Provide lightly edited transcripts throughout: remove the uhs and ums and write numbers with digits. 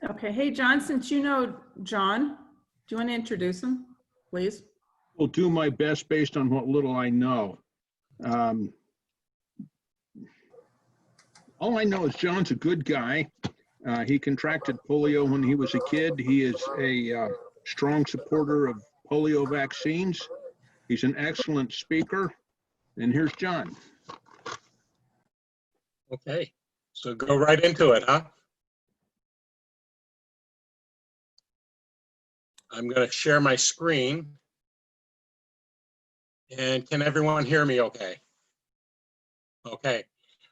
Okay, hey, John, since you know John, do you want to introduce him, please? Will do my best based on what little I know. All I know is John's a good guy. He contracted polio when he was a kid. He is a strong supporter of polio vaccines. He's an excellent speaker. And here's John. Okay, so go right into it, huh? I'm going to share my screen. And can everyone hear me okay? Okay.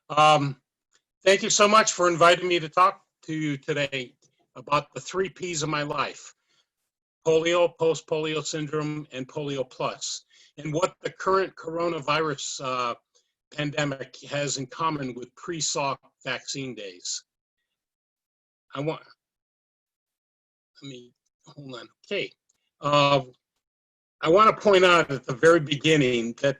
Thank you so much for inviting me to talk to you today about the 3 Ps of my life: polio, post-polio syndrome, and PolioPlus, and what the current coronavirus pandemic has in common with pre-Salk vaccine days. Let me, hold on, okay. I want to point out at the very beginning that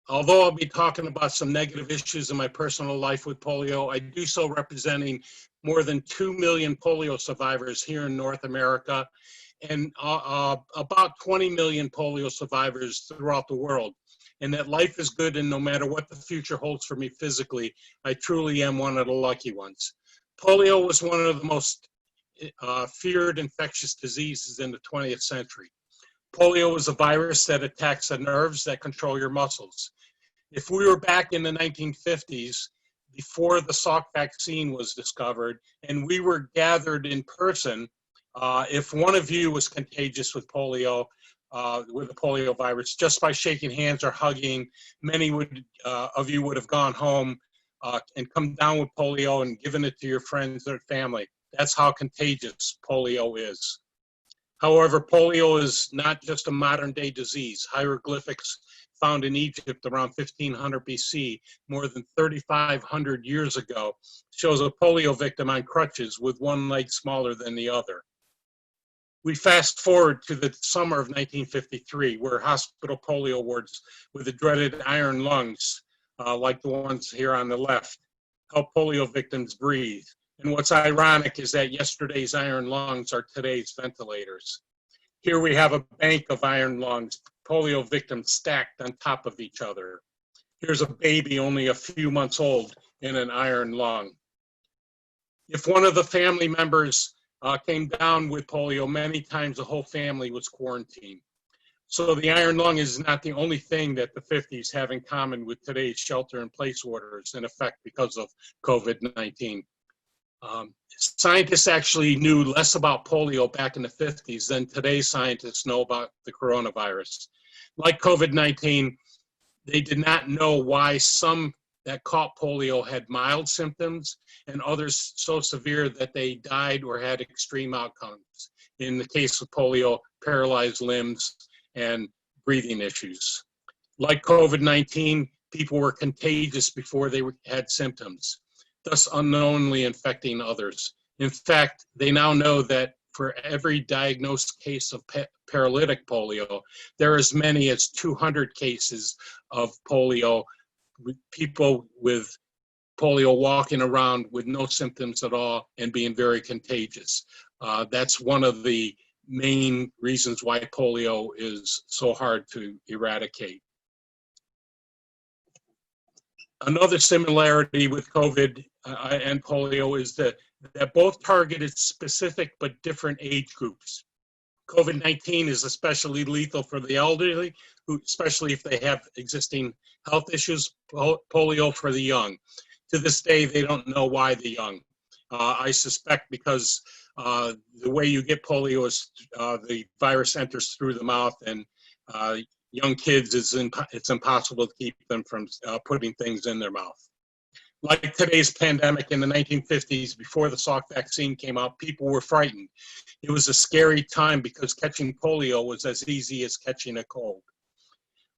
although I'll be talking about some negative issues in my personal life with polio, I do so representing more than 2 million polio survivors here in North America and about 20 million polio survivors throughout the world. And that life is good, and no matter what the future holds for me physically, I truly am one of the lucky ones. Polio was one of the most feared infectious diseases in the 20th century. Polio is a virus that attacks the nerves that control your muscles. If we were back in the 1950s, before the Salk vaccine was discovered, and we were gathered in person, if one of you was contagious with polio, with the polio virus, just by shaking hands or hugging, many of you would have gone home and come down with polio and given it to your friends or family. That's how contagious polio is. However, polio is not just a modern day disease. Hieroglyphics found in Egypt around 1500 BC, more than 3,500 years ago, shows a polio victim on crutches with one leg smaller than the other. We fast forward to the summer of 1953, where hospital polio wards with the dreaded iron lungs, like the ones here on the left, help polio victims breathe. And what's ironic is that yesterday's iron lungs are today's ventilators. Here we have a bank of iron lungs, polio victims stacked on top of each other. Here's a baby only a few months old in an iron lung. If one of the family members came down with polio, many times the whole family was quarantined. So the iron lung is not the only thing that the 50s have in common with today's shelter-in-place orders in effect because of COVID-19. Scientists actually knew less about polio back in the 50s than today's scientists know about the coronavirus. Like COVID-19, they did not know why some that caught polio had mild symptoms and others so severe that they died or had extreme outcomes. In the case of polio, paralyzed limbs and breathing issues. Like COVID-19, people were contagious before they had symptoms, thus unknowingly infecting others. In fact, they now know that for every diagnosed case of paralytic polio, there are as many as 200 cases of polio, with people with polio walking around with no symptoms at all and being very contagious. That's one of the main reasons why polio is so hard to eradicate. Another similarity with COVID and polio is that both targeted specific but different age groups. COVID-19 is especially lethal for the elderly, especially if they have existing health issues, polio for the young. To this day, they don't know why the young. I suspect because the way you get polio is the virus enters through the mouth, and young kids, it's impossible to keep them from putting things in their mouth. Like today's pandemic in the 1950s, before the Salk vaccine came out, people were frightened. It was a scary time because catching polio was as easy as catching a cold.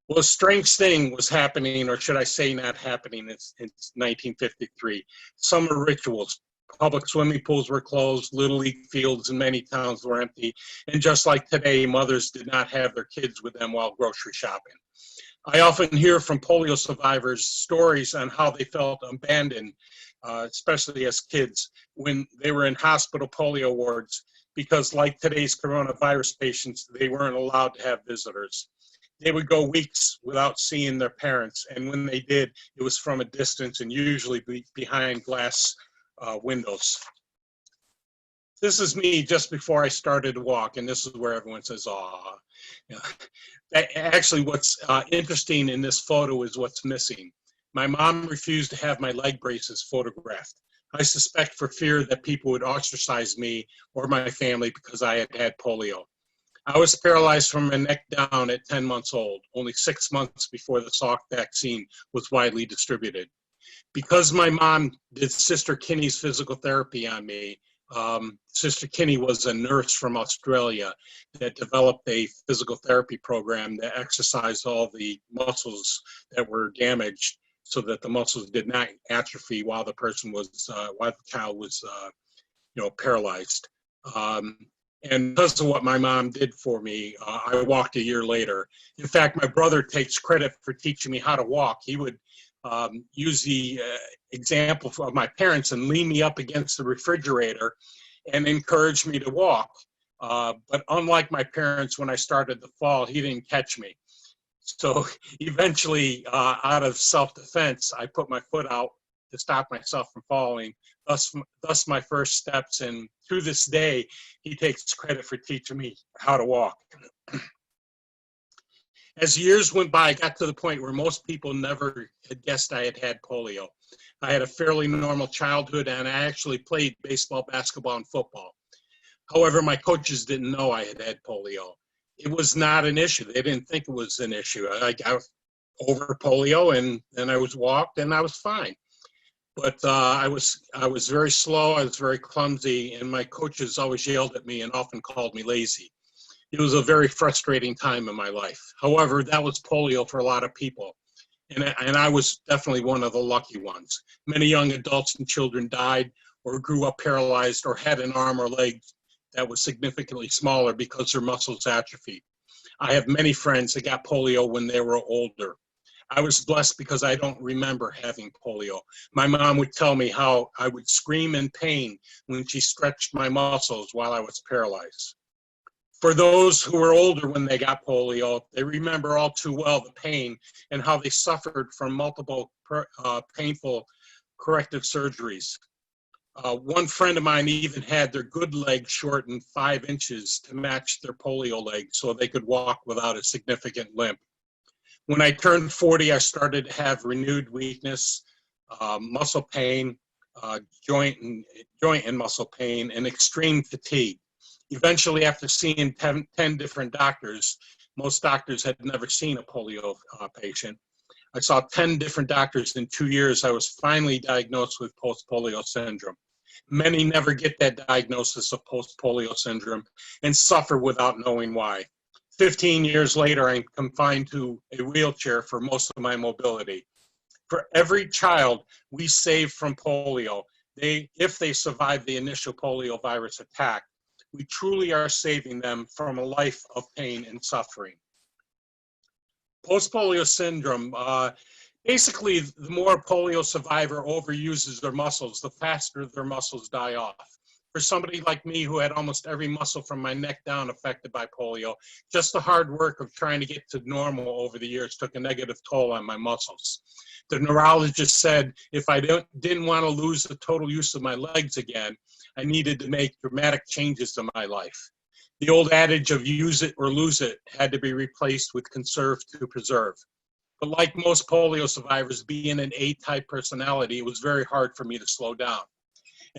Well, a strange thing was happening, or should I say not happening, in 1953. Summer rituals. Public swimming pools were closed, Little League fields in many towns were empty, and just like today, mothers did not have their kids with them while grocery shopping. I often hear from polio survivors stories on how they felt abandoned especially as kids, when they were in hospital polio wards, because like today's coronavirus patients, they weren't allowed to have visitors. They would go weeks without seeing their parents, and when they did, it was from a distance and usually behind glass windows. This is me just before I started to walk, and this is where everyone says, "Aw." Yeah. Actually, what's interesting in this photo is what's missing. My mom refused to have my leg braces photographed. I suspect for fear that people would ostracize me or my family because I had had polio. I was paralyzed from my neck down at 10 months old, only 6 months before the Salk vaccine was widely distributed. Because my mom did Sister Kinney's physical therapy on me, Sister Kinney was a nurse from Australia that developed a physical therapy program that exercised all the muscles that were damaged so that the muscles did not atrophy while the person was, while the child was, paralyzed. And because of what my mom did for me, I walked a year later. In fact, my brother takes credit for teaching me how to walk. He would use the example of my parents and lean me up against the refrigerator and encourage me to walk. But unlike my parents, when I started to fall, he didn't catch me. So eventually, out of self-defense, I put my foot out to stop myself from falling, thus my first steps. And to this day, he takes credit for teaching me how to walk. As years went by, I got to the point where most people never had guessed I had had polio. I had a fairly normal childhood, and I actually played baseball, basketball, and football. However, my coaches didn't know I had had polio. It was not an issue. They didn't think it was an issue. I got over polio, and then I was walked, and I was fine. But I was very slow. I was very clumsy, and my coaches always yelled at me and often called me lazy. It was a very frustrating time in my life. However, that was polio for a lot of people. And I was definitely one of the lucky ones. Many young adults and children died or grew up paralyzed or had an arm or leg that was significantly smaller because their muscles atrophied. I have many friends that got polio when they were older. I was blessed because I don't remember having polio. My mom would tell me how I would scream in pain when she stretched my muscles while I was paralyzed. For those who were older when they got polio, they remember all too well the pain and how they suffered from multiple painful corrective surgeries. One friend of mine even had their good leg shortened 5 inches to match their polio leg so they could walk without a significant limp. When I turned 40, I started to have renewed weakness, muscle pain, joint and muscle pain, and extreme fatigue. Eventually, after seeing 10 different doctors, most doctors had never seen a polio patient. I saw 10 different doctors in 2 years. I was finally diagnosed with post-polio syndrome. Many never get that diagnosis of post-polio syndrome and suffer without knowing why. 15 years later, I'm confined to a wheelchair for most of my mobility. For every child we save from polio, if they survive the initial polio virus attack, we truly are saving them from a life of pain and suffering. Post-polio syndrome, basically, the more polio survivor overuses their muscles, the faster their muscles die off. For somebody like me who had almost every muscle from my neck down affected by polio, just the hard work of trying to get to normal over the years took a negative toll on my muscles. The neurologist said if I didn't want to lose the total use of my legs again, I needed to make dramatic changes in my life. The old adage of use it or lose it had to be replaced with conserve to preserve. But like most polio survivors, being an A-type personality, it was very hard for me to slow down.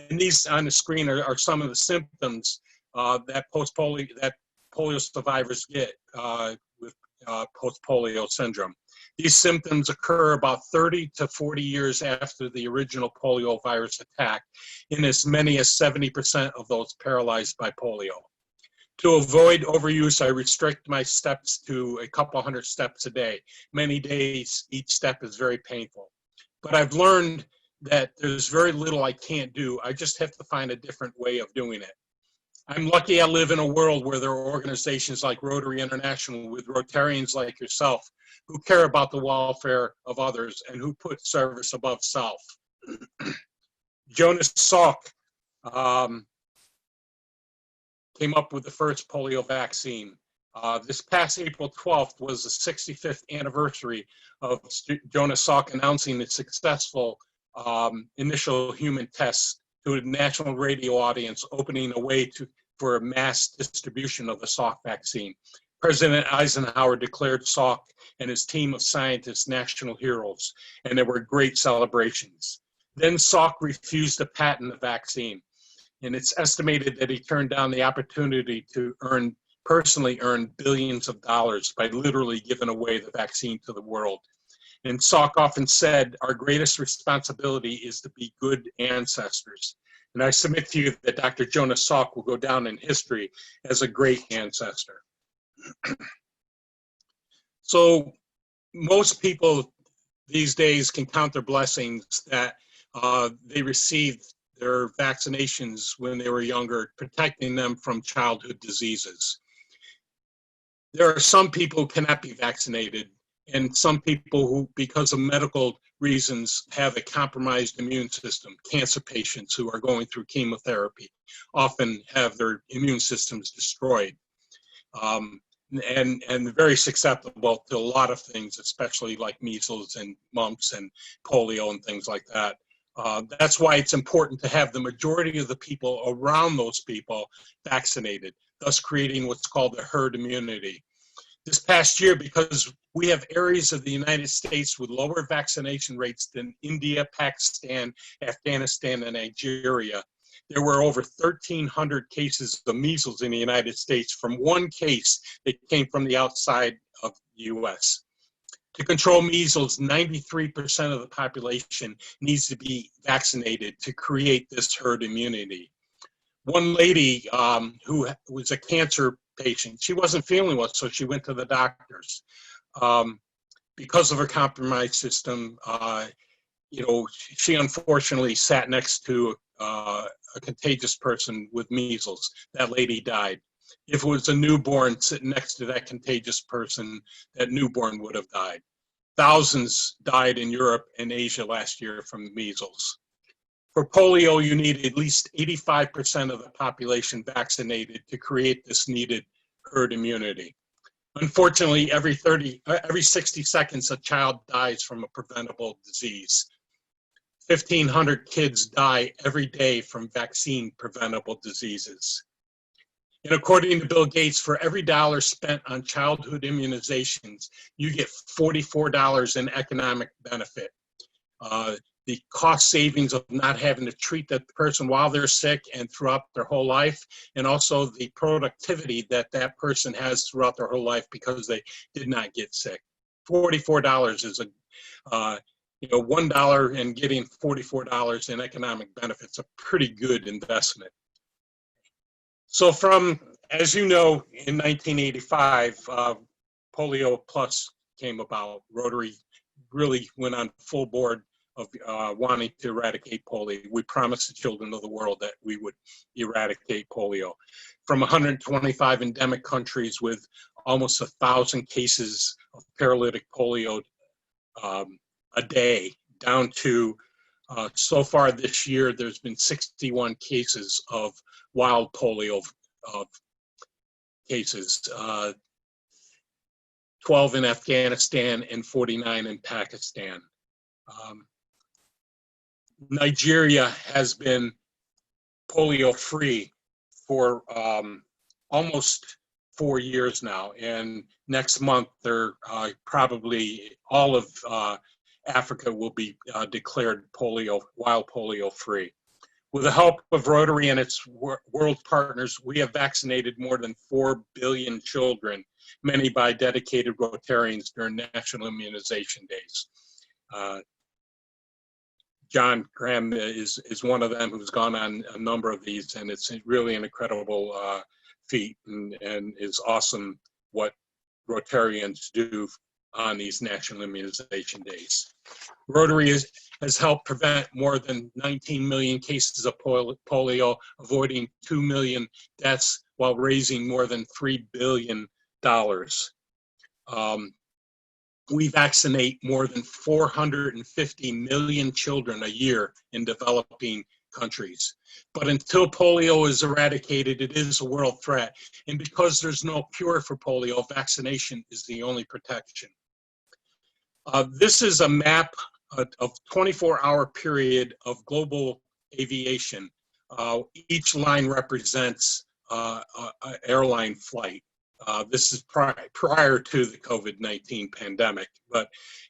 And these on the screen are some of the symptoms that polio survivors get with post-polio syndrome. These symptoms occur about 30 to 40 years after the original polio virus attack, in as many as 70% of those paralyzed by polio. To avoid overuse, I restrict my steps to a couple hundred steps a day. Many days, each step is very painful. But I've learned that there's very little I can't do. I just have to find a different way of doing it. I'm lucky I live in a world where there are organizations like Rotary International with Rotarians like yourself who care about the welfare of others and who put service above self. Jonas Salk came up with the first polio vaccine. This past April 12th was the 65th anniversary of Jonas Salk announcing the successful initial human tests to a national radio audience, opening a way for a mass distribution of the Salk vaccine. President Eisenhower declared Salk and his team of scientists national heroes, and there were great celebrations. Then Salk refused to patent the vaccine, and it's estimated that he turned down the opportunity to personally earn billions of dollars by literally giving away the vaccine to the world. And Salk often said, our greatest responsibility is to be good ancestors. And I submit to you that Dr. Jonas Salk will go down in history as a great ancestor. So most people these days can count their blessings that they received their vaccinations when they were younger, protecting them from childhood diseases. There are some people who cannot be vaccinated, and some people who, because of medical reasons, have a compromised immune system. Cancer patients who are going through chemotherapy often have their immune systems destroyed. And very susceptible to a lot of things, especially like measles and mumps and polio and things like that. That's why it's important to have the majority of the people around those people vaccinated, thus creating what's called the herd immunity. This past year, because we have areas of the United States with lower vaccination rates than India, Pakistan, Afghanistan, and Nigeria, there were over 1,300 cases of measles in the United States from one case that came from the outside of the U.S. To control measles, 93% of the population needs to be vaccinated to create this herd immunity. One lady who was a cancer patient, she wasn't feeling well, so she went to the doctors. Because of her compromised system, she unfortunately sat next to a contagious person with measles. That lady died. If it was a newborn sitting next to that contagious person, that newborn would have died. Thousands died in Europe and Asia last year from measles. For polio, you need at least 85% of the population vaccinated to create this needed herd immunity. Unfortunately, every 60 seconds, a child dies from a preventable disease. 1,500 kids die every day from vaccine preventable diseases. And according to Bill Gates, for every dollar spent on childhood immunizations, you get $44 in economic benefit. The cost savings of not having to treat that person while they're sick and throughout their whole life, and also the productivity that that person has throughout their whole life because they did not get sick. $44 is $1 and getting $44 in economic benefits, a pretty good investment. So as you know, in 1985, PolioPlus came about. Rotary really went on full board of wanting to eradicate polio. We promised the children of the world that we would eradicate polio. From 125 endemic countries with almost 1,000 cases of paralytic polio a day, down to so far this year, there's been 61 cases of wild polio cases, 12 in Afghanistan and 49 in Pakistan. Nigeria has been polio-free for almost 4 years now, and next month, probably all of Africa will be declared wild polio-free. With the help of Rotary and its world partners, we have vaccinated more than 4 billion children, many by dedicated Rotarians during National Immunization Days. John Graham is one of them who's gone on a number of these, and it's really an incredible feat and is awesome what Rotarians do on these National Immunization Days. Rotary has helped prevent more than 19 million cases of polio, avoiding 2 million deaths while raising more than $3 billion. We vaccinate more than 450 million children a year in developing countries. But until polio is eradicated, it is a world threat. And because there's no cure for polio, vaccination is the only protection. This is a map of 24-hour period of global aviation. Each line represents an airline flight. This is prior to the COVID-19 pandemic. But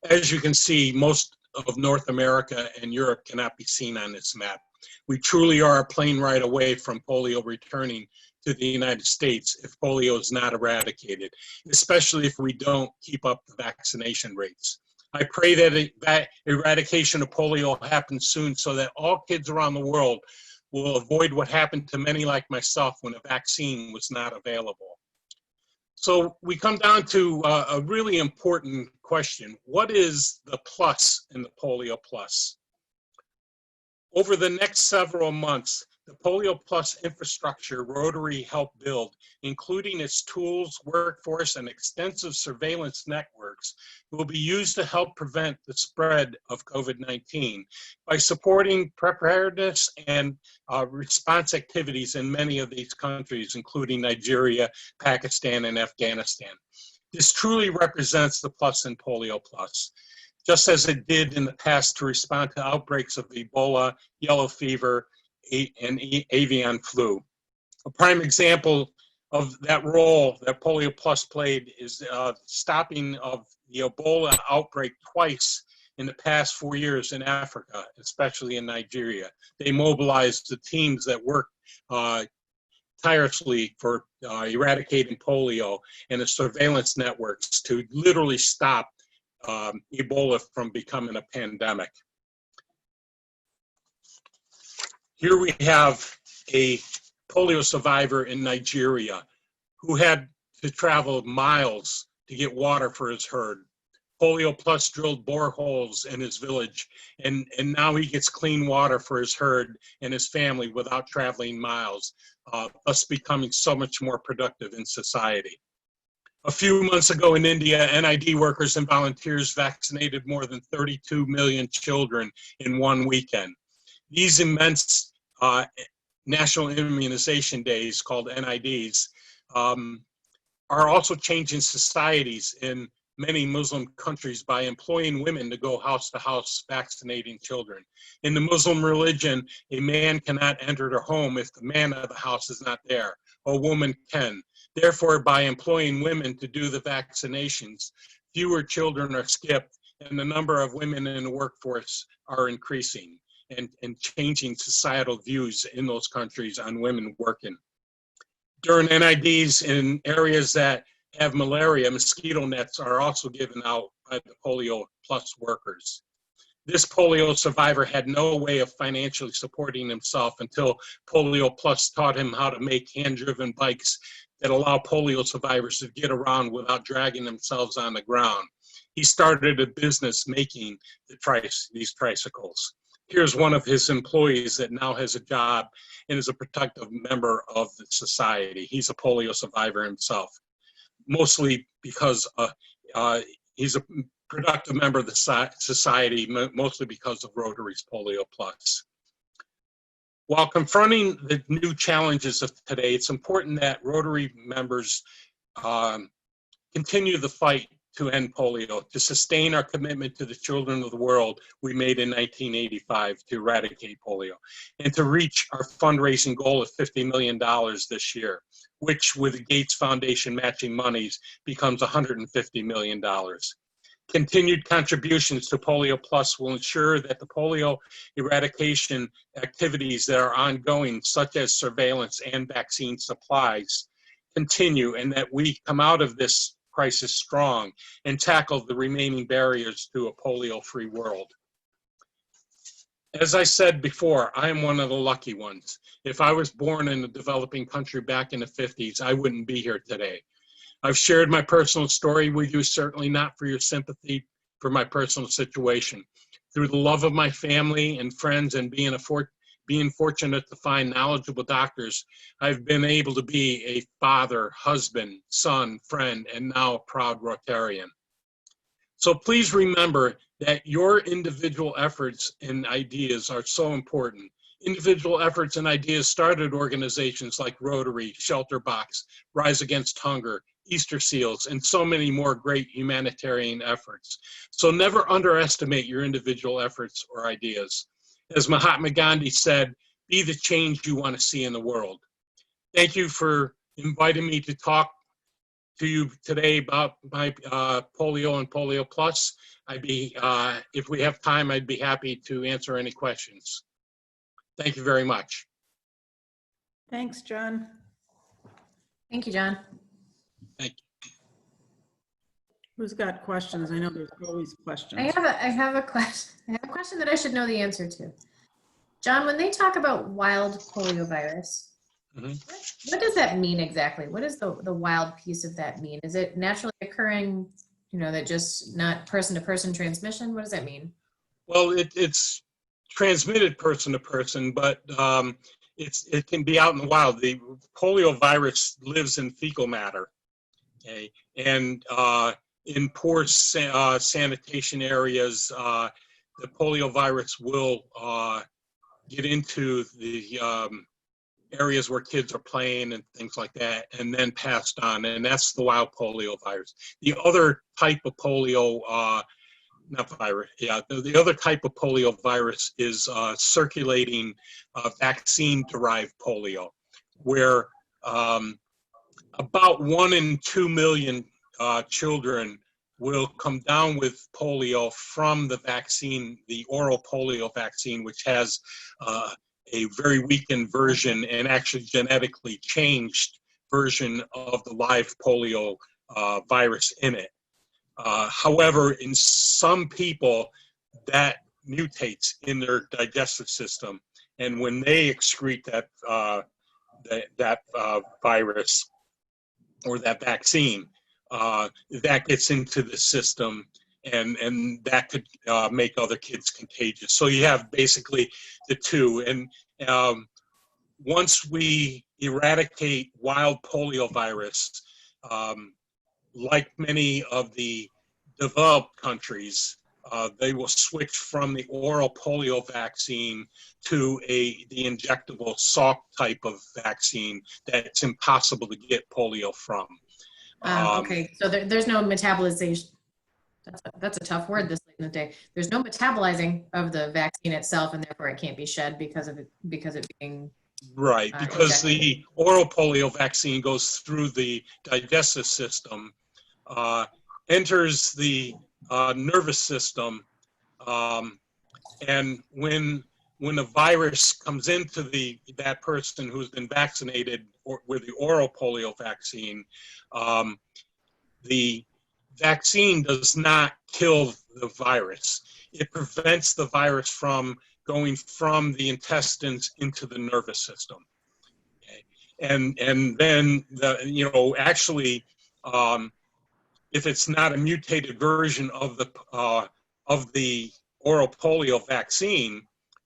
as you can see, most of North America and Europe cannot be seen on this map. We truly are a plane ride away from polio returning to the United States if polio is not eradicated, especially if we don't keep up the vaccination rates. I pray that eradication of polio happens soon so that all kids around the world will avoid what happened to many like myself when a vaccine was not available. So we come down to a really important question. What is the plus in the PolioPlus? Over the next several months, the PolioPlus infrastructure Rotary helped build, including its tools, workforce, and extensive surveillance networks, will be used to help prevent the spread of COVID-19 by supporting preparedness and response activities in many of these countries, including Nigeria, Pakistan, and Afghanistan. This truly represents the plus in PolioPlus, just as it did in the past to respond to outbreaks of Ebola, yellow fever, and avian flu. A prime example of that role that PolioPlus played is stopping of the Ebola outbreak twice in the past 4 years in Africa, especially in Nigeria. They mobilized the teams that worked tirelessly for eradicating polio and the surveillance networks to literally stop Ebola from becoming a pandemic. Here we have a polio survivor in Nigeria who had to travel miles to get water for his herd. PolioPlus drilled boreholes in his village, and now he gets clean water for his herd and his family without traveling miles, thus becoming so much more productive in society. A few months ago in India, NID workers and volunteers vaccinated more than 32 million children in one weekend. These immense national immunization days, called NIDs, are also changing societies in many Muslim countries by employing women to go house to house vaccinating children. In the Muslim religion, a man cannot enter their home if the man of the house is not there. A woman can. Therefore, by employing women to do the vaccinations, fewer children are skipped and the number of women in the workforce are increasing and changing societal views in those countries on women working. During NIDs in areas that have malaria, mosquito nets are also given out by the PolioPlus workers. This polio survivor had no way of financially supporting himself until PolioPlus taught him how to make hand-driven bikes that allow polio survivors to get around without dragging themselves on the ground. He started a business making these tricycles. Here's one of his employees that now has a job and is a productive member of the society. He's a polio survivor himself, mostly because he's a productive member of the society, mostly because of Rotary's PolioPlus. While confronting the new challenges of today, it's important that Rotary members continue the fight to end polio, to sustain our commitment to the children of the world we made in 1985 to eradicate polio, and to reach our fundraising goal of $50 million this year, which with the Gates Foundation matching monies becomes $150 million. Continued contributions to PolioPlus will ensure that the polio eradication activities that are ongoing, such as surveillance and vaccine supplies, continue, and that we come out of this crisis strong and tackle the remaining barriers to a polio-free world. As I said before, I am one of the lucky ones. If I was born in a developing country back in the 50s, I wouldn't be here today. I've shared my personal story with you, certainly not for your sympathy for my personal situation. Through the love of my family and friends and being fortunate to find knowledgeable doctors, I've been able to be a father, husband, son, friend, and now a proud Rotarian. So please remember that your individual efforts and ideas are so important. individual efforts and ideas started organizations like Rotary, Shelter Box, Rise Against Hunger, Easter Seals, and so many more great humanitarian efforts. So never underestimate your individual efforts or ideas. As Mahatma Gandhi said, be the change you want to see in the world. Thank you for inviting me to talk to you today about my polio and PolioPlus. If we have time, I'd be happy to answer any questions. Thank you very much. Thanks, John. Thank you, John. Thank you. Who's got questions? I know there's always questions. I have a question. I have a question that I should know the answer to. John, when they talk about wild poliovirus, what does that mean exactly? What does the wild piece of that mean? Is it naturally occurring, that just not person-to-person transmission? What does that mean? Well, it's transmitted person to person, but it can be out in the wild. The polio virus lives in fecal matter, okay? And in poor sanitation areas, the polio virus will get into the areas where kids are playing and things like that, and then passed on, and that's the wild polio virus. The other type of polio, the other type of polio virus is circulating vaccine-derived polio, where about 1 in 2 million children will come down with polio from the vaccine, the oral polio vaccine, which has a very weakened version and actually genetically changed version of the live polio virus in it. However, in some people, that mutates in their digestive system, and when they excrete that virus or that vaccine, that gets into the system, and that could make other kids contagious. So you have basically the two. And once we eradicate wild polio virus, like many of the developed countries, they will switch from the oral polio vaccine to the injectable Salk type of vaccine that's impossible to get polio from. Okay, so there's no metabolization. That's a tough word this late in the day. There's no metabolizing of the vaccine itself, and therefore it can't be shed because it being right. Because injected. the oral polio vaccine goes through the digestive system, enters the nervous system, and when a virus comes into that person who's been vaccinated with the oral polio vaccine, the vaccine does not kill the virus. It prevents the virus from going from the intestines into the nervous system. Okay? And then actually, if it's not a mutated version of the oral polio vaccine,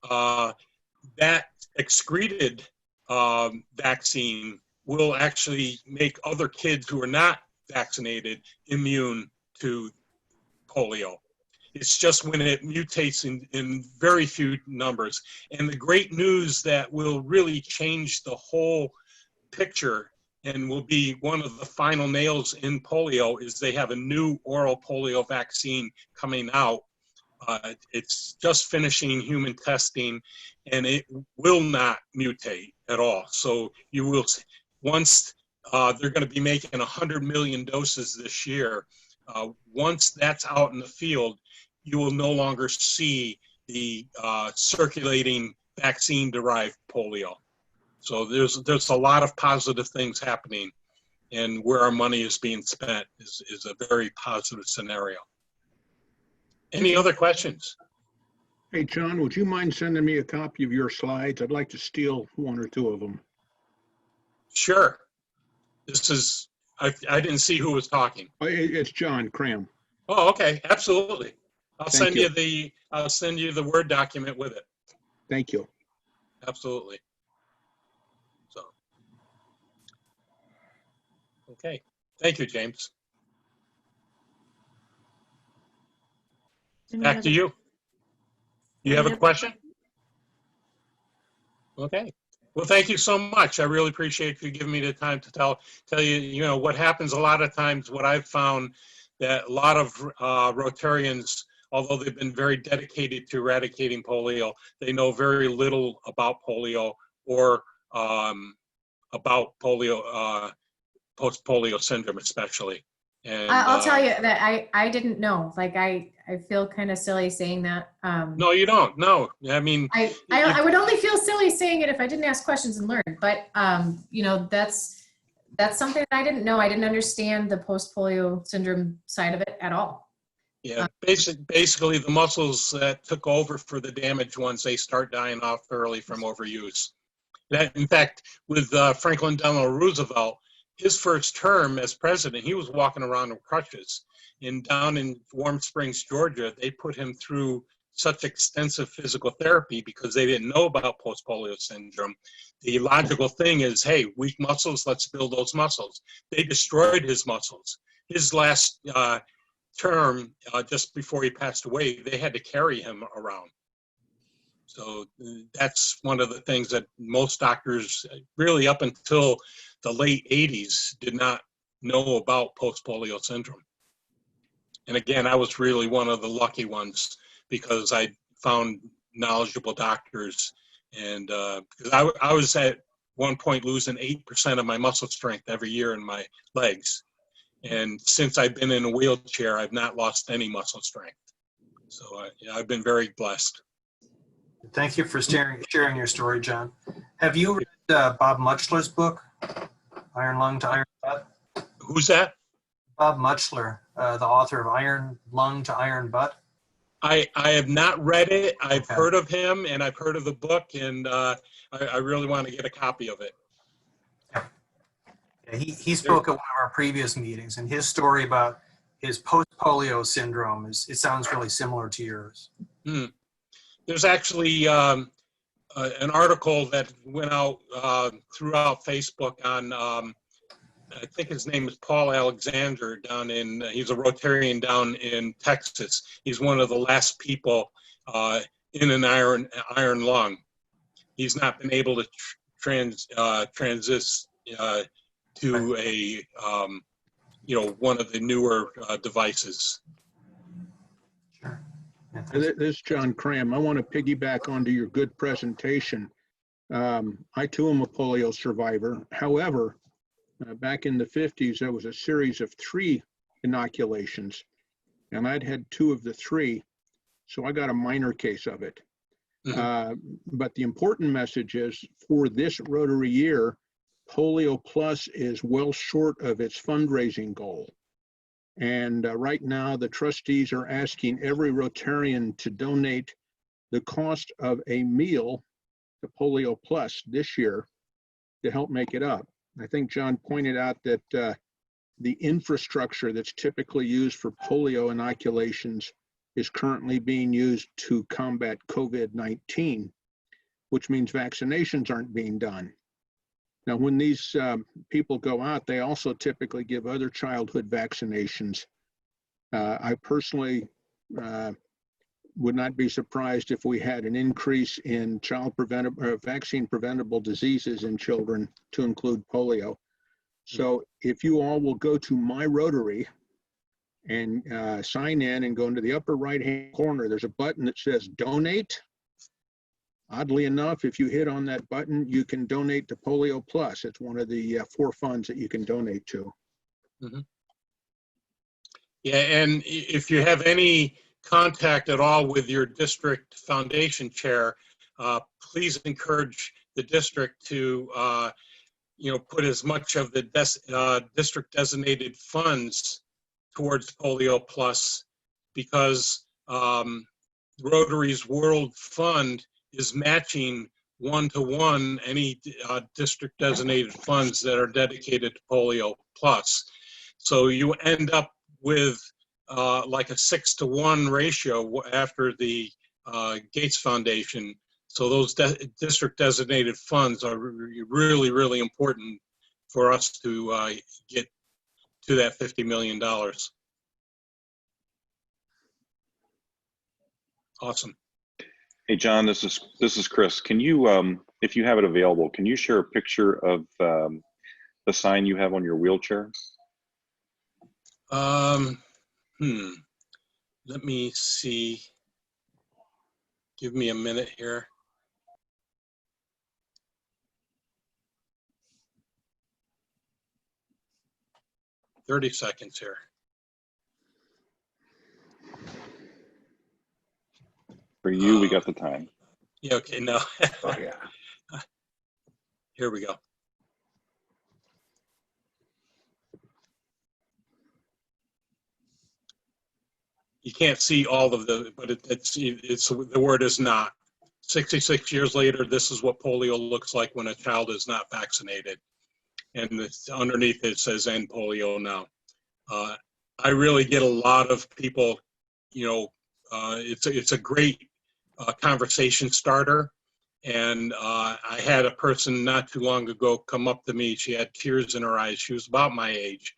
that excreted vaccine will actually make other kids who are not vaccinated immune to polio. It's just when it mutates in very few numbers. And the great news that will really change the whole picture and will be one of the final nails in polio is they have a new oral polio vaccine coming out. It's just finishing human testing, and it will not mutate at all. So you will, once they're going to be making 100 million doses this year, once that's out in the field, you will no longer see the circulating vaccine-derived polio. So there's a lot of positive things happening, and where our money is being spent is a very positive scenario. Any other questions? Hey, John, would you mind sending me a copy of your slides? I'd like to steal 1 or 2 of them. Sure. This is, I didn't see who was talking. Oh, it's John Cram. Oh, okay, absolutely. I'll Thank send you the Word document with it. Thank you. Absolutely. So, okay. Thank you, James. Back to you. You have a question? Okay. Well, thank you so much. I really appreciate you giving me the time to tell you, you know, what happens a lot of times, what I've found that a lot of Rotarians, although they've been very dedicated to eradicating polio, they know very little about polio or about polio, post-polio syndrome especially. And I'll tell you that I didn't know. Like I feel kind of silly saying that. no, you don't. No, I mean, I would only feel silly saying it if I didn't ask questions and learn. But you know, that's something that I didn't know. I didn't understand the post-polio syndrome side of it at all. yeah, basically the muscles that took over for the damaged ones, they start dying off early from overuse. That, in fact, with Franklin Delano Roosevelt, his first term as president, he was walking around with crutches. And down in Warm Springs, Georgia, they put him through such extensive physical therapy because they didn't know about post-polio syndrome. The logical thing is, hey, weak muscles, let's build those muscles. They destroyed his muscles. His last term, just before he passed away, they had to carry him around. So that's one of the things that most doctors, really up until the late 80s, did not know about post-polio syndrome. And again, I was really one of the lucky ones because I found knowledgeable doctors. And because I was at one point losing 8% of my muscle strength every year in my legs. And since I've been in a wheelchair, I've not lost any muscle strength. So I've been very blessed. Thank you for sharing your story, John. Have you read Bob Muchler's book, Iron Lung to Iron Butt? Who's that? Bob Muchler, the author of Iron Lung to Iron Butt. I have not read it. I've Okay. heard of him and I've heard of the book, and I really want to get a copy of it. Yeah, he spoke at one of our previous meetings, and his story about his post-polio syndrome it sounds really similar to yours. There's actually an article that went out throughout Facebook on, I think his name is Paul Alexander he's a Rotarian down in Texas. He's one of the last people in an iron lung. He's not been able to transit to a, one of the newer devices. Sure. Yeah, This is John Cram. I want to piggyback onto your good presentation. I too am a polio survivor. However, back in the 50s, there was a series of 3 inoculations, and I'd had 2 of the 3, so I got a minor case of it. But the important message is, for this Rotary year, PolioPlus is well short of its fundraising goal. And right now, the trustees are asking every Rotarian to donate the cost of a meal to PolioPlus this year to help make it up. I think John pointed out that the infrastructure that's typically used for polio inoculations is currently being used to combat COVID-19, which means vaccinations aren't being done. Now, when these people go out, they also typically give other childhood vaccinations. I personally would not be surprised if we had an increase in vaccine preventable diseases in children, to include polio. So if you all will go to My Rotary and sign in and go into the upper right-hand corner, there's a button that says Donate. Oddly enough, if you hit on that button, you can donate to PolioPlus. It's one of the 4 funds that you can donate to. Yeah, and if you have any contact at all with your district foundation chair, please encourage the district to put as much of the district designated funds towards PolioPlus, because Rotary's World Fund is matching 1-to-1 any district designated funds that are dedicated to PolioPlus. So you end up with like a 6-to-1 ratio after the Gates Foundation. So those district designated funds are really, really important for us to get to that $50 million. Awesome. Hey, John, this is Chris. Can you if you have it available, can you share a picture of the sign you have on your wheelchair? Let me see. Give me a minute here. "30 seconds here. For you, we got the time. Yeah, okay, no. Oh, yeah. Here we go. You can't see all of the, but it's the word is not. 66 years later, this is what polio looks like when a child is not vaccinated. And it's, underneath it says end polio now. I really get a lot of people, you know, it's a great conversation starter. And I had a person not too long ago come up to me. She had tears in her eyes. She was about my age.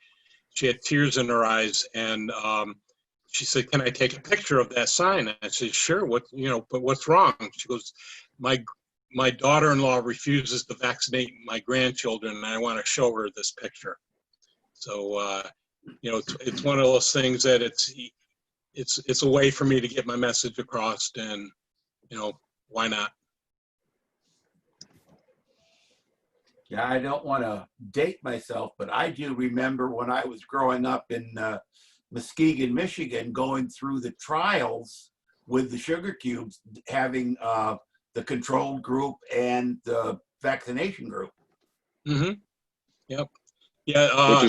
She had tears in her eyes, and she said, "Can I take a picture of that sign?" I said, "Sure. What, you know, but what's wrong?" She goes, "My daughter-in-law refuses to vaccinate my grandchildren, and I want to show her this picture." So, you know, it's one of those things that it's a way for me to get my message across, and you know, why not? Yeah, I don't want to date myself, but I do remember when I was growing up in Muskegon, Michigan, going through the trials with the sugar cubes, having the controlled group and the vaccination group. Mm-hmm. Yep. Yeah.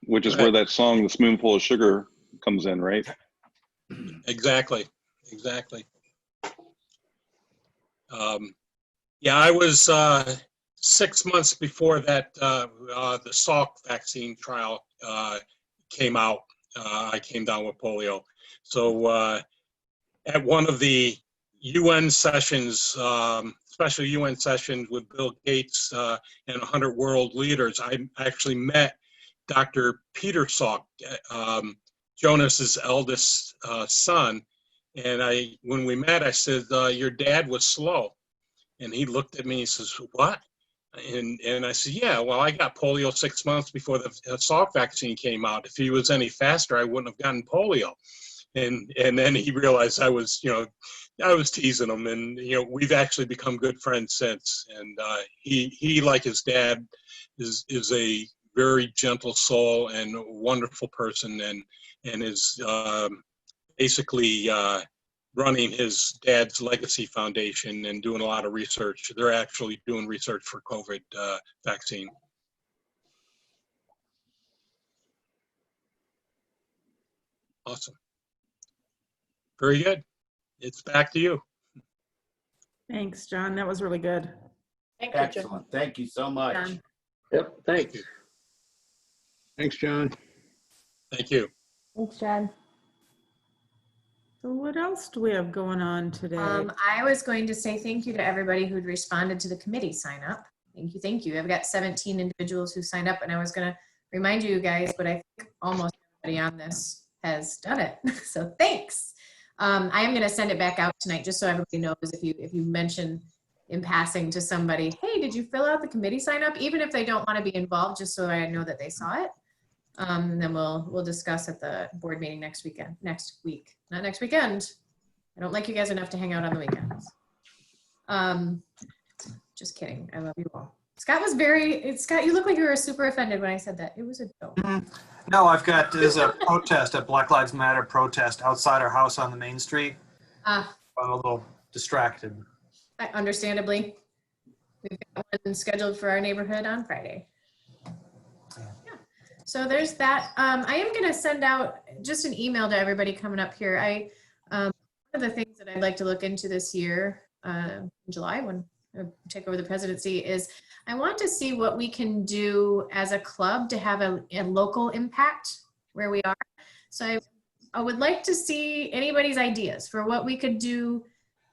Which is where that song, "The Spoonful of Sugar," comes in, right? Exactly. Yeah, I was 6 months before that the Salk vaccine trial came out. I came down with polio. So at one of the UN sessions, special UN sessions with Bill Gates and 100 world leaders, I actually met Dr. Peter Salk, Jonas's eldest son. And when we met, I said, "Your dad was slow." And he looked at me and he says, "What?" And I said, "Yeah, well, I got polio 6 months before the Salk vaccine came out. If he was any faster, I wouldn't have gotten polio." And then he realized I was, you know, I was teasing him, and you know, we've actually become good friends since. And he like his dad is a very gentle soul and a wonderful person, and is basically running his dad's legacy foundation and doing a lot of research. They're actually doing research for COVID vaccine. Awesome. Very good. It's back to you. Thanks, John. That was really good. Thank you, John. Excellent. Thank you so much. John. Yep. Thank you. Thanks, John. Thank you. Thanks, John. So what else do we have going on today? I was going to say thank you to everybody who'd responded to the committee sign up. Thank you. I've got 17 individuals who signed up, and I was going to remind you guys, but I think almost everybody on this has done it. So thanks. I am going to send it back out tonight, just so everybody knows, if you mention in passing to somebody, "Hey, did you fill out the committee sign up?" Even if they don't want to be involved, just so I know that they saw it. And then we'll discuss at the board meeting next week, not next weekend. I don't like you guys enough to hang out on the weekends. Just kidding. I love you all. Scott, you look like you were super offended when I said that. It was a joke. No, there's a protest, a Black Lives Matter protest outside our house on the main street. I'm a little distracted. Understandably, we've got one scheduled for our neighborhood on Friday. Yeah. So there's that. I am going to send out just an email to everybody coming up here. One of the things that I'd like to look into this year, in July, when I take over the presidency, is I want to see what we can do as a club to have a local impact where we are. So I would like to see anybody's ideas for what we could do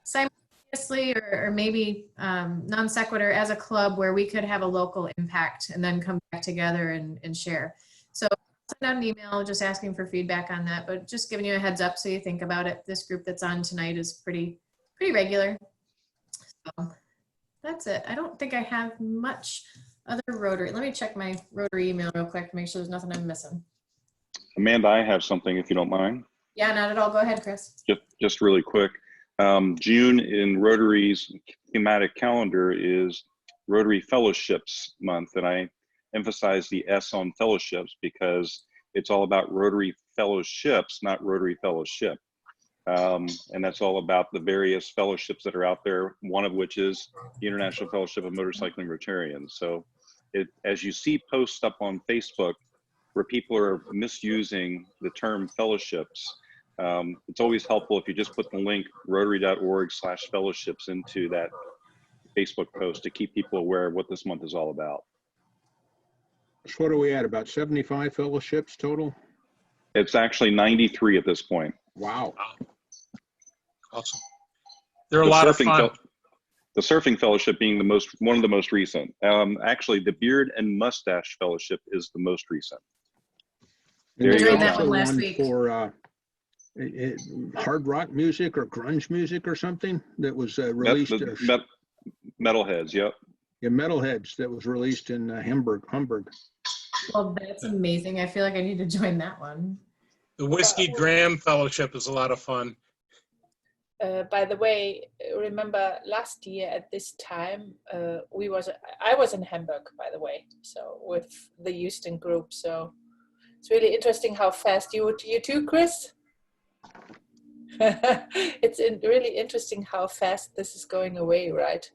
simultaneously or maybe non sequitur as a club where we could have a local impact and then come back together and share. So I'll send out an email just asking for feedback on that, but just giving you a heads up so you think about it. This group that's on tonight is pretty regular. So That's it. I don't think I have much other Rotary. Let me check my Rotary email real quick to make sure there's nothing I'm missing. Amanda, I have something if you don't mind. Yeah, not at all. Go ahead, Chris. Just really quick. June in Rotary's thematic calendar is Rotary Fellowships Month, and I emphasize the S on fellowships because it's all about Rotary Fellowships, not Rotary Fellowship. And that's all about the various fellowships that are out there, one of which is the International Fellowship of Motorcycling Rotarians. So as you see posts up on Facebook where people are misusing the term fellowships, it's always helpful if you just put the link rotary.org/fellowships into that Facebook post to keep people aware of what this month is all about. So what are we at, about 75 fellowships total? It's actually 93 at this point. Wow. Awesome. They're a lot of fun. The Surfing Fellowship being one of the most recent. Actually, the Beard and Mustache Fellowship is the most recent. And There you there's go. That one also last one week. for hard rock music or grunge music or something that was released. Metalheads, yep. Yeah, Metalheads that was released in Hamburg. Well, that's amazing. I feel like I need to join that one. The Whiskey Dram Fellowship is a lot of fun. By the way, remember last year at this time, I was in Hamburg, by the way, so with the Houston group. So it's really interesting how fast you too, Chris. It's really interesting how fast this is going away, right?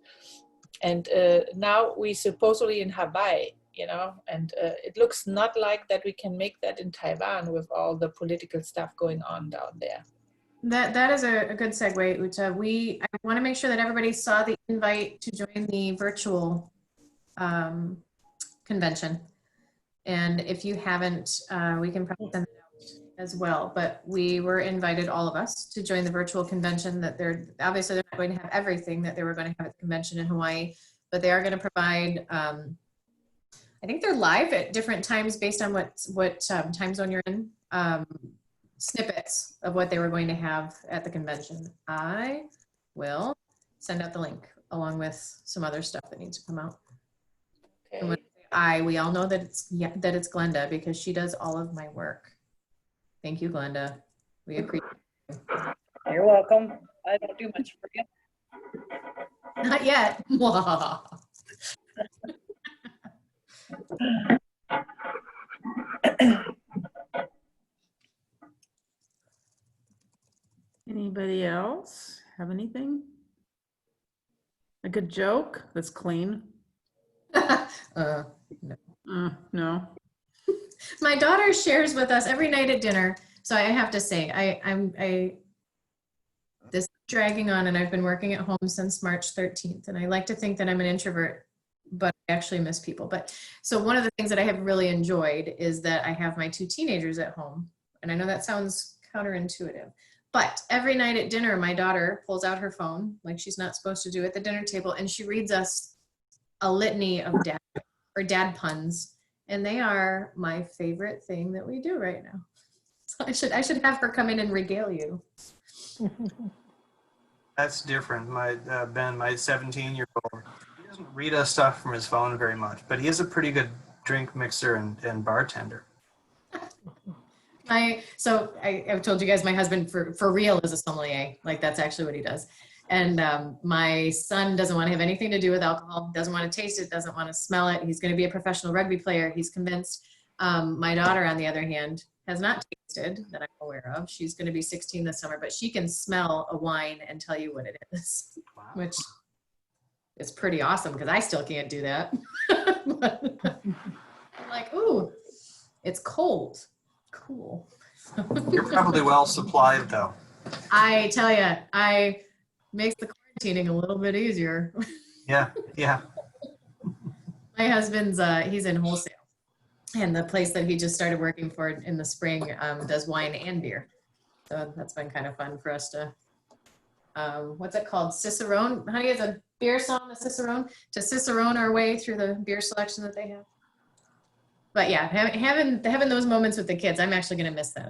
And now we supposedly in Hawaii, you know, and it looks not like that we can make that in Taiwan with all the political stuff going on down there. That is a good segue, Uta. I want to make sure that everybody saw the invite to join the virtual convention. And if you haven't, we can probably send it out as well. But we were invited, all of us, to join the virtual convention. That obviously they're not going to have everything that they were going to have at the convention in Hawaii, but they are going to provide. I think they're live at different times based on what time zone you're in. Snippets of what they were going to have at the convention. I will send out the link along with some other stuff that needs to come out. Okay. And when I say we all know that it's Glenda because she does all of my work. Thank you, Glenda. We appreciate it. You're welcome. I don't do much for you. Not yet. Anybody else have anything? A good joke that's clean? No. My daughter shares with us every night at dinner. So I have to say, this is dragging on, and I've been working at home since March 13th. And I like to think that I'm an introvert, but I actually miss people. But so one of the things that I have really enjoyed is that I have my 2 teenagers at home. And I know that sounds counterintuitive, but every night at dinner, my daughter pulls out her phone like she's not supposed to do at the dinner table, and she reads us a litany of dad puns, and they are my favorite thing that we do right now. So I should have her come in and regale you. That's different. Ben, my 17-year-old, he doesn't read us stuff from his phone very much, but he is a pretty good drink mixer and bartender. So I've told you guys my husband for real is a sommelier. Like that's actually what he does. And my son doesn't want to have anything to do with alcohol, doesn't want to taste it, doesn't want to smell it. He's going to be a professional rugby player. He's convinced. My daughter, on the other hand, has not tasted that I'm aware of. She's going to be 16 this summer, but she can smell a wine and tell you what it is, wow. Which is pretty awesome because I still can't do that. I'm like, ooh, it's cold. Cool. You're probably well supplied though. I tell you, I makes the quarantining a little bit easier. Yeah. My husband's, he's in wholesale, and the place that he just started working for in the spring does wine and beer. So that's been kind of fun for us to, what's it called? Cicerone. Honey, is a beer song, a Cicerone? To Cicerone our way through the beer selection that they have. But yeah, having those moments with the kids, I'm actually going to miss that.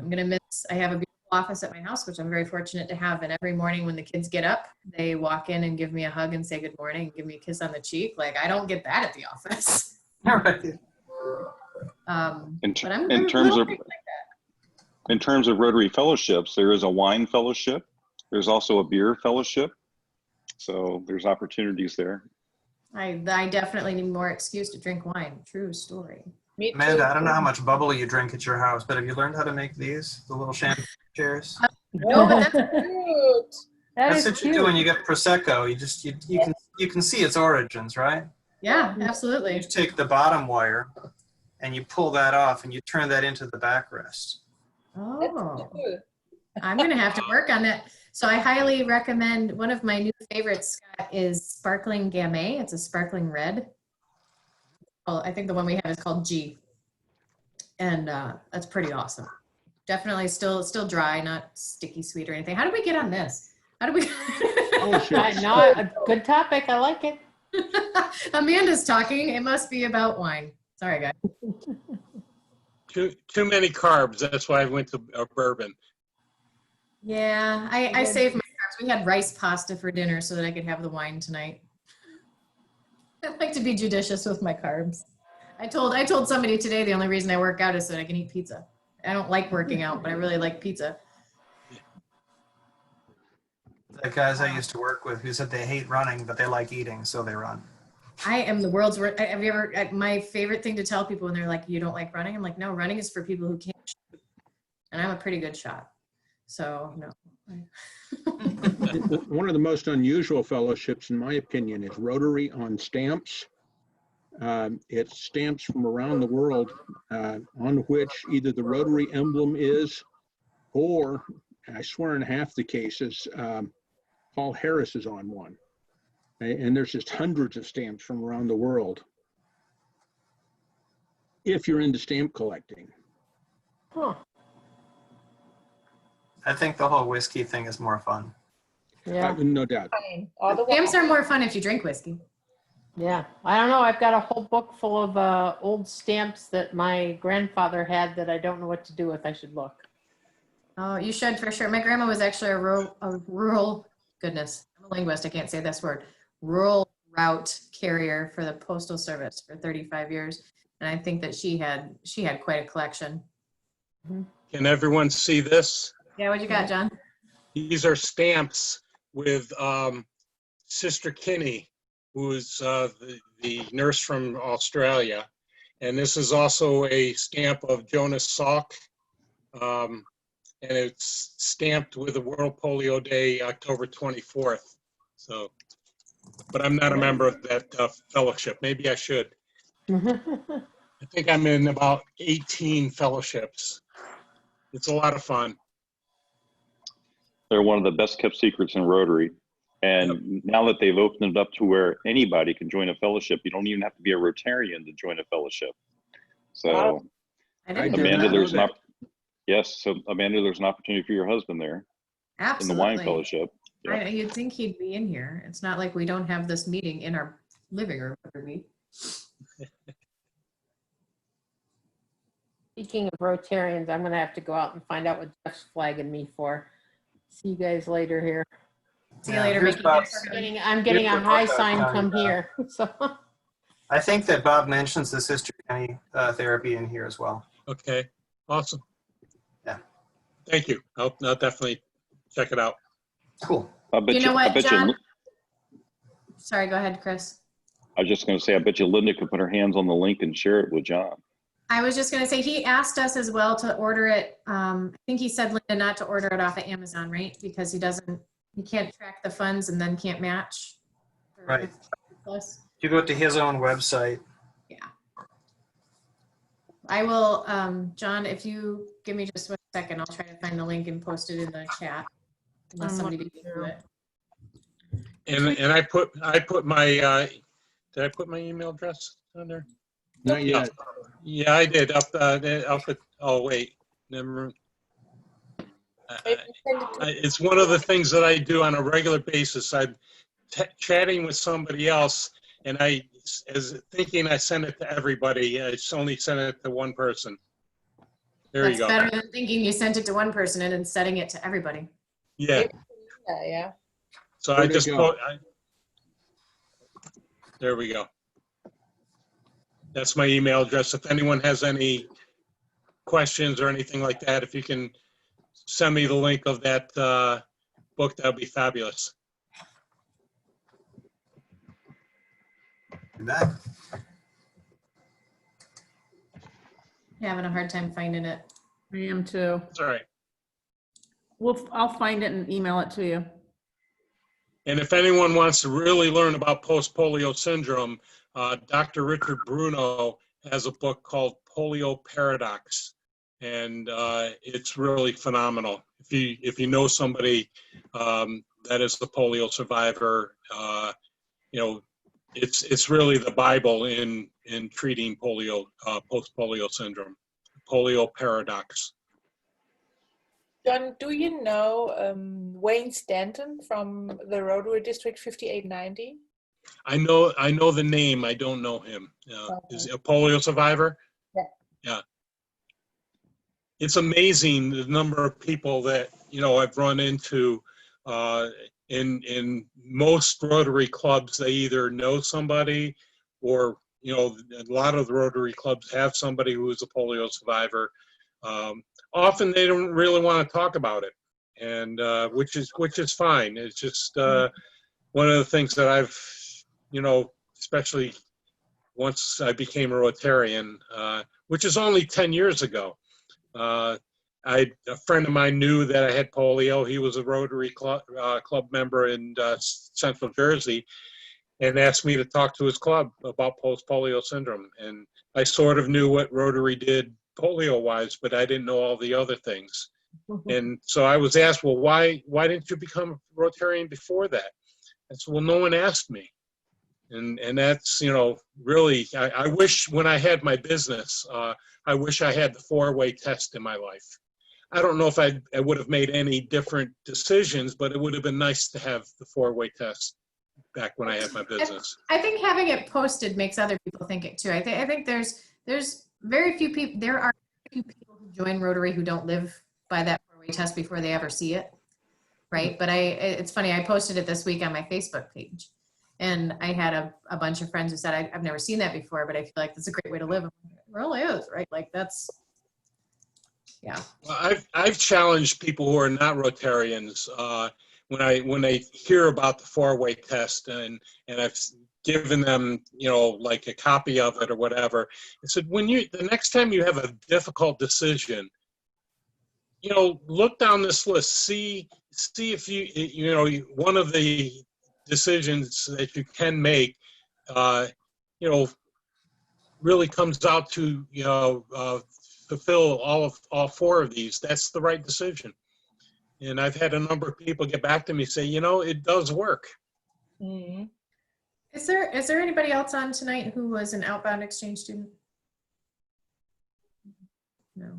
I have a beautiful office at my house, which I'm very fortunate to have. And every morning when the kids get up, they walk in and give me a hug and say good morning and give me a kiss on the cheek. Like, I don't get that at the office. Right. But I'm in a terms little of bit like in terms of Rotary fellowships, there is a wine fellowship. There's also a beer fellowship. So there's opportunities there. I definitely need more excuse to drink wine. True story. Me too. Amanda, I don't know how much bubble you drink at your house, but have you learned how to make these, the little champagne chairs? No, but that's Cute. That's what you do when you get prosecco. You can see its origins, right? yeah, You absolutely. just take the bottom wire and you pull that off and you turn that into the backrest. That's Oh, cool. I'm gonna have to work on that. So I highly recommend, one of my new favorites, Scott, is Sparkling Gamay. It's a sparkling red. Well, I think the one we have is called G. And that's pretty awesome. Definitely still dry, not sticky sweet or anything. How did we get on this? How did we? Fellowships. No, a good topic. I like it. Amanda's talking. It must be about wine. Sorry, guys. Too many carbs. That's why I went to a bourbon. Yeah, I saved my carbs. We had rice pasta for dinner so that I could have the wine tonight. I like to be judicious with my carbs. I told somebody today the only reason I work out is so that I can eat pizza. I don't like working out, but I really like pizza. The guys I used to work with who said they hate running, but they like eating, so they run. I am the world's worst. Have you ever, my favorite thing to tell people when they're like, you don't like running? I'm like, no, running is for people who can't shoot. And I'm a pretty good shot. So, no. One of the most unusual fellowships, in my opinion, is Rotary on stamps. It's stamps from around the world on which either the Rotary emblem is, or I swear in half the cases, Paul Harris is on one. And there's just hundreds of stamps from around the world. If you're into stamp collecting. Huh. I think the whole whiskey thing is more fun. Yeah. No doubt. Fine. All the Stamps are more fun if you drink whiskey. Yeah. I don't know. I've got a whole book full of old stamps that my grandfather had that I don't know what to do with. I should look. Oh, you should for sure. My grandma was actually a rural, goodness, I'm a linguist, I can't say this word, rural route carrier for the Postal Service for 35 years. And I think that she had quite a collection. Can everyone see this? Yeah, what you got, John? These are stamps with Sister Kinney, who is the nurse from Australia. And this is also a stamp of Jonas Salk. And it's stamped with the World Polio Day, October 24th. So, but I'm not a member of that fellowship. Maybe I should. I think I'm in about 18 fellowships. It's a lot of fun. They're one of the best kept secrets in Rotary. And now that they've opened it up to where anybody can join a fellowship, you don't even have to be a Rotarian to join a fellowship. So, Wow. I didn't know Amanda, that. there's an yes. So Amanda, there's an opportunity for your husband there Absolutely. in the wine fellowship. Yeah. You'd think he'd be in here. It's not like we don't have this meeting in our living room every week. Speaking of Rotarians, I'm going to have to go out and find out what Jeff's flagging me for. See you guys later here. See you later, here's Mickey. Bob's- I'm getting a Here's high what sign, Bob's come talking here. So I think that Bob mentions the Sister Kenny therapy in here as well. Okay, awesome. Yeah. Thank you. I'll definitely check it out. Cool. I bet You know what, I bet John? Sorry, go ahead, Chris. I was just going to say, I bet you Linda could put her hands on the link and share it with John. I was just going to say, he asked us as well to order it. I think he said, Linda, not to order it off of Amazon, right? Because he can't track the funds and then can't match. for Right. PolioPlus. You go to his own website. Yeah. I will, John, if you give me just 1 second, I'll try to find the link and post it in the chat. Unless somebody can do it. And I put my, did I put my email address on there? Not yet. Yeah, I did. Up at, oh, wait, never. Maybe send it to It's one of the things that I do on a regular basis. I'm chatting with somebody else, and thinking I send it to everybody. I just only send it to one person. There That's you go. better than thinking you sent it to one person and then setting it to everybody. Yeah. Yeah. So I Where'd it just go? there we go. That's my email address. If anyone has any questions or anything like that, if you can send me the link of that book, that would be fabulous. You bet. You're having a hard time finding it. I am too. It's all right. I'll find it and email it to you. And if anyone wants to really learn about post-polio syndrome, Dr. Richard Bruno has a book called Polio Paradox, and it's really phenomenal. If you know somebody that is a polio survivor, you know, it's really the Bible in treating polio, post-polio syndrome. Polio Paradox. John, do you know Wayne Stanton from the Rotary District 5890? I know the name. I don't know him. Is he a polio survivor? Yeah. Yeah. It's amazing the number of people that, you know, I've run into in most Rotary clubs. They either know somebody or, you know, a lot of the Rotary clubs have somebody who is a polio survivor. Often they don't really want to talk about it, and which is fine. It's just one of the things that I've, you know, especially once I became a Rotarian, which is only 10 years ago. A friend of mine knew that I had polio. He was a Rotary club member in Central Jersey, and asked me to talk to his club about post-polio syndrome. And I sort of knew what Rotary did polio-wise, but I didn't know all the other things. And so I was asked, well, why didn't you become a Rotarian before that? I said, well, no one asked me. And that's, you know, really, I wish when I had my business, I wish I had the 4-way test in my life. I don't know if I would have made any different decisions, but it would have been nice to have the 4-way test back when I had my business. I think having it posted makes other people think it too. I think there's very few people, there are few people who join Rotary who don't live by that 4-way test before they ever see it, right? But it's funny, I posted it this week on my Facebook page, and I had a bunch of friends who said, I've never seen that before, but I feel like that's a great way to live. It really is, right? Like that's, yeah. Well, I've challenged people who are not Rotarians when they hear about the 4-way test, and I've given them, you know, like a copy of it or whatever. I said, the next time you have a difficult decision, you know, look down this list, see if you know, one of the decisions that you can make, you know, really comes out to, you know, fulfill all 4 of these. That's the right decision. And I've had a number of people get back to me say, you know, it does work. Mm-hmm. Is there anybody else on tonight who was an outbound exchange student? No.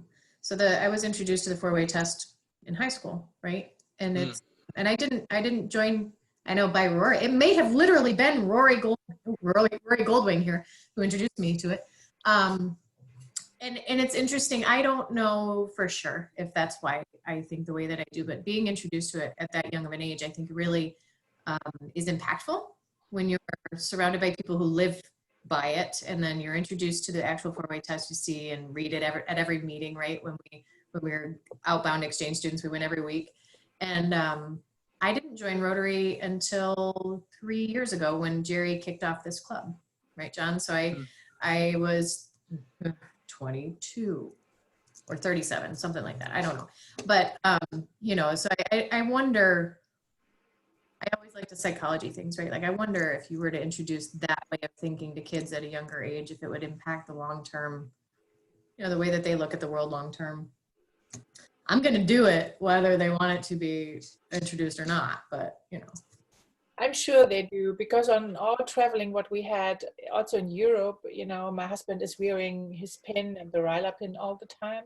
So I was introduced to the 4-way test in high school, right? And it's and I didn't join. I know by Rory. It may have literally been Rory Goldwing here who introduced me to it. And it's interesting. I don't know for sure if that's why I think the way that I do, but being introduced to it at that young of an age, I think really is impactful when you're surrounded by people who live by it, and then you're introduced to the actual 4-way test you see and read it at every meeting, right? When we're outbound exchange students, we went every week. And I didn't join Rotary until 3 years ago when Jerry kicked off this club, right, John? So I was 22 or 37, something like that. I don't know. But, you know, so I wonder, I always like the psychology things, right? Like I wonder if you were to introduce that way of thinking to kids at a younger age, if it would impact the long-term, you know, the way that they look at the world long-term. I'm going to do it whether they want it to be introduced or not, but you know. I'm sure they do, because on all traveling what we had also in Europe, you know, my husband is wearing his pin and the RYLA pin all the time.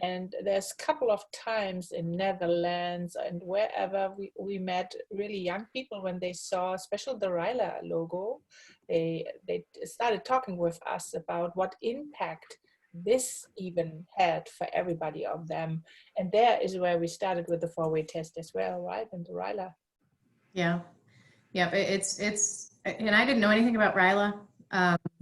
And there's a couple of times in Netherlands and wherever we met really young people when they saw, especially the RYLA logo, they started talking with us about what impact this even had for everybody of them. And there is where we started with the 4-way test as well, right? And the RYLA. Yeah. Yeah. It's, and I didn't know anything about RYLA.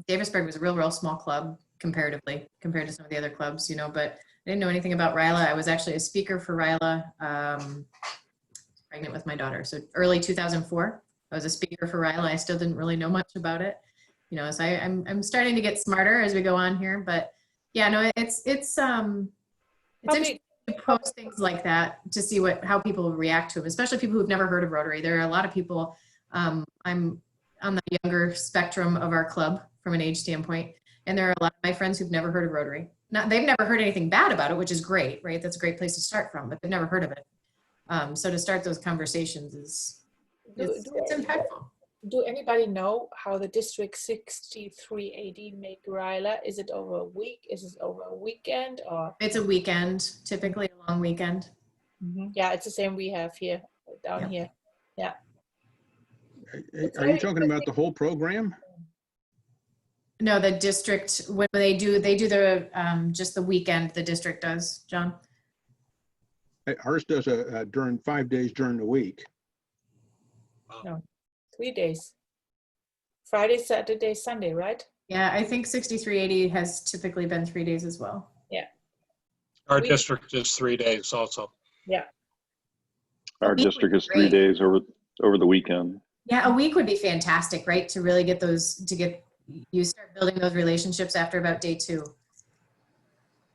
Davisburg was a real small club comparatively compared to some of the other clubs, you know, but I didn't know anything about RYLA. I was actually a speaker for RYLA, pregnant with my daughter. So early 2004, I was a speaker for RYLA. I still didn't really know much about it, you know, so I'm starting to get smarter as we go on here, but yeah, no, it's interesting to post things like that to see how people react to them, especially people who've never heard of Rotary. There are a lot of people, I'm on the younger spectrum of our club from an age standpoint, and there are a lot of my friends who've never heard of Rotary. They've never heard anything bad about it, which is great, right? That's a great place to start from, but they've never heard of it. So to start those conversations it's impactful. Do anybody know how the District 6380 make RYLA? Is it over a week? Is it over a weekend? Or It's a weekend, typically a long weekend. yeah, it's the same we have here down here. Yeah. Are you talking about the whole program? No, the district, when they do the just the weekend, the district does, John. Ours does during 5 days during the week. No, 3 days. Friday, Saturday, Sunday, right? Yeah, I think 6380 has typically been 3 days as well. Yeah. Our district is 3 days also. Yeah. Our district is 3 days over the weekend. Yeah, a week would be fantastic, right? To really get you start building those relationships after about day 2.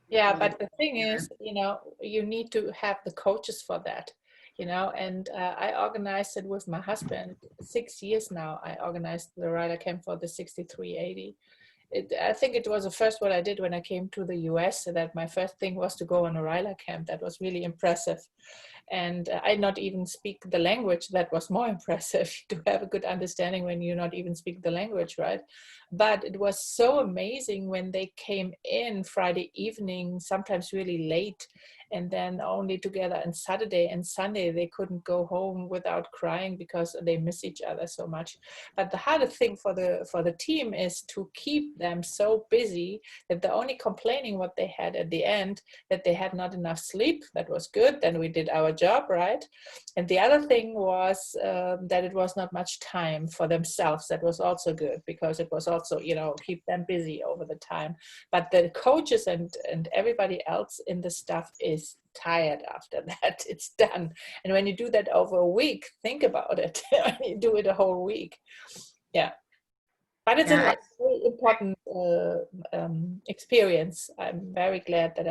Yeah, but the thing is, you know, you need to have the coaches for that, you know, and I organized it with my husband 6 years now. I organized the RYLA camp for the 6380. I think it was the first what I did when I came to the US, so that my first thing was to go on a RYLA camp. That was really impressive. And I not even speak the language. That was more impressive to have a good understanding when you not even speak the language, right? But it was so amazing when they came in Friday evening, sometimes really late, and then only together on Saturday and Sunday. They couldn't go home without crying because they miss each other so much. But the hardest thing for the team is to keep them so busy that they're only complaining what they had at the end, that they had not enough sleep. That was good. Then we did our job, right? And the other thing was that it was not much time for themselves. That was also good, because it was also, you know, keep them busy over the time. But the coaches and everybody else in the staff is tired after that. It's done. And when you do that over a week, think about it. You do it a whole week. Yeah. But it's a very important experience. I'm very glad that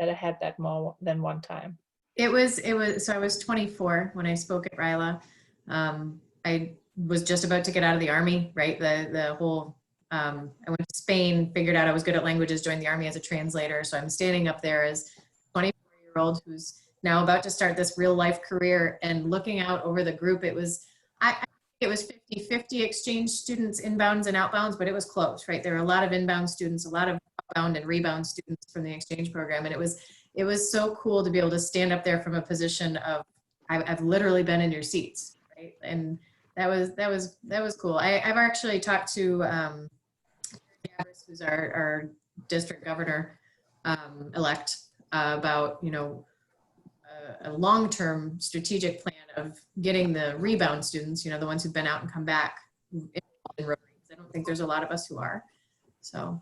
I had that more than one time. It was, so I was 24 when I spoke at RYLA. I was just about to get out of the Army, right? The whole, I went to Spain, figured out I was good at languages, joined the Army as a translator. So I'm standing up there as a 24-year-old who's now about to start this real life career, and looking out over the group. It was, I think it was 50-50 exchange students, inbounds and outbounds, but it was close, right? There were a lot of inbound students, a lot of outbound and rebound students from the exchange program. And it was so cool to be able to stand up there from a position of, I've literally been in your seats, right? And that was cool. I've actually talked to who's our district governor elect about, you know, a long-term strategic plan of getting the rebound students, you know, the ones who've been out and come back in Rotary. I don't think there's a lot of us who are. So,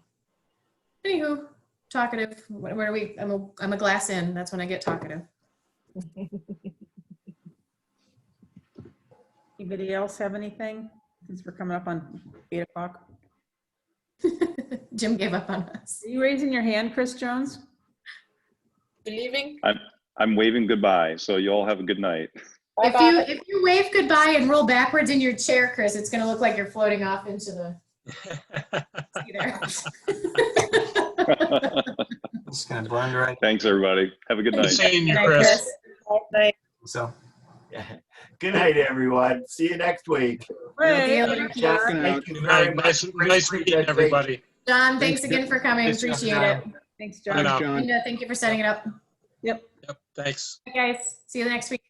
anywho, talkative. Where are we? I'm a glass in. That's when I get talkative. Anybody else have anything? Since we're coming up on 8 o'clock. Jim gave up on us. Are you raising your hand, Chris Jones? Believing? I'm waving goodbye, so you all have a good night. If you wave goodbye and roll backwards in your chair, Chris, it's going to look like you're floating off into the. See there. Just gonna blend right. Thanks, everybody. Have a good night. Seeing you, Chris. So. Good night, everyone. See you next week. Hey, Thank you very much. Nice meeting everybody. John, thanks again for coming. Thanks, Appreciate John. it. thanks, Bye now. John. Linda, thank you for setting it up. Yep. Yep, thanks. Bye, guys. See you next week.